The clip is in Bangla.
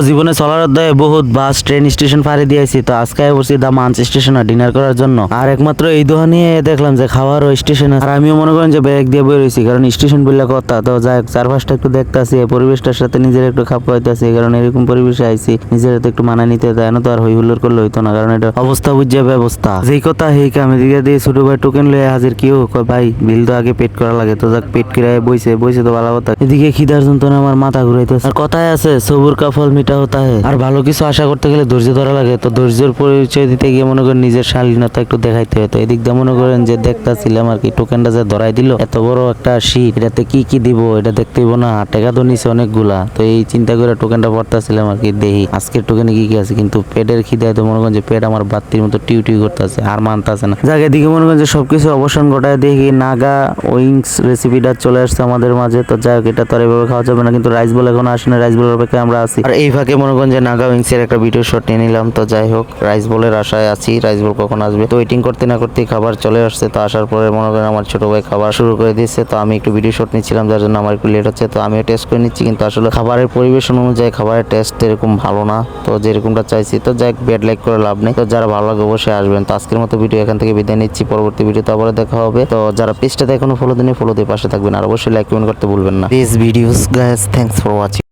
জীবনে চলার অধ্যায়ে বহুত বাস ট্রেন স্টেশন পাড়ি দিয়েছি। তো আজকে বসছি দা মাঞ্চ স্টেশনে ডিনার করার জন্য। আর একমাত্র এই দোয়া নিয়ে দেখলাম যে খাওয়ার ও স্টেশন আর আমিও মনে করেন যে ব্যাগ দিয়ে বই রয়েছি, কারণ স্টেশন বললে কথা। তো যাই চারপাশটা একটু দেখতেছি, পরিবেশটার সাথে নিজের একটু খাপ খাওয়াইতেছি, কারণ এরকম পরিবেশে আইছি নিজের তো একটু মানায় নিতে দেয় না। তো আর হই হুল্লোড় করলে হইতো না, কারণ এটা অবস্থা বুঝছে ব্যবস্থা। যেই কথা হেই কামে দিকে দিয়ে ছোট ভাই টোকেন লয়ে হাজির। কেউ কয় ভাই বিল তো আগে পেট করা লাগে। তো যাক পেট করে বইছে বইছে তো ভালো কথা। এদিকে খিদার যন্ত্রণা আমার মাথা ঘুরাইতেছে। আর কথায় আছে সবুর কা ফল মিঠা হতা হে। আর ভালো কিছু আশা করতে গেলে ধৈর্য ধরা লাগে। তো ধৈর্যের পরিচয় দিতে গিয়ে মনে করেন নিজের শালীনতা একটু দেখাইতে হয়। তো এদিক দিয়ে মনে করেন যে দেখতাছিলাম আর কি টোকেনটা যে ধরাই দিল, এত বড় একটা শীট, এটাতে কি কি দিব এটা দেখতে হইব না। টাকা তো নিছে অনেকগুলা। তো এই চিন্তা করে টোকেনটা পড়তাছিলাম আর কি, দেখি আজকের টোকেনে কি কি আছে। কিন্তু পেটের খিদায় তো মনে করেন যে পেট আমার বাত্তির মতো টিউ টিউ করতেছে, আর মানতেছে না। যাকে দিকে মনে করেন যে সবকিছু অবসান ঘটায় দেখি নাগা উইংস রেসিপিটা চলে আসছে আমাদের মাঝে। তো যাই হোক, এটা তো আর এভাবে খাওয়া যাবে না, কিন্তু রাইস বল এখন আসে না, রাইস বলের অপেক্ষায় আমরা আছি। আর এই ফাঁকে মনে করেন যে নাগা উইংস এর একটা ভিডিও শট নিয়ে নিলাম। তো যাই হোক, রাইস বলের আশায় আছি, রাইস বল কখন আসবে। তো ওয়েটিং করতে না করতেই খাবার চলে আসছে। তো আসার পরে মনে করেন আমার ছোট ভাই খাবার শুরু করে দিয়েছে। তো আমি একটু ভিডিও শট নিচ্ছিলাম, যার জন্য আমার একটু লেট হচ্ছে। তো আমিও টেস্ট করে নিচ্ছি, কিন্তু আসলে খাবারের পরিবেশন অনুযায়ী খাবারের টেস্ট এরকম ভালো না, তো যেরকমটা চাইছি। তো যাই ব্যাড লাইক করে লাভ নেই। তো যারা ভালো লাগে অবশ্যই আসবেন। তো আজকের মতো ভিডিও এখান থেকে বিদায় নিচ্ছি, পরবর্তী ভিডিওতে আবার দেখা হবে। তো যারা পেজটাতে এখনো ফলো দেননি, ফলো দিয়ে পাশে থাকবেন, আর অবশ্যই লাইক কমেন্ট করতে ভুলবেন না। This videos guys, thanks for watching.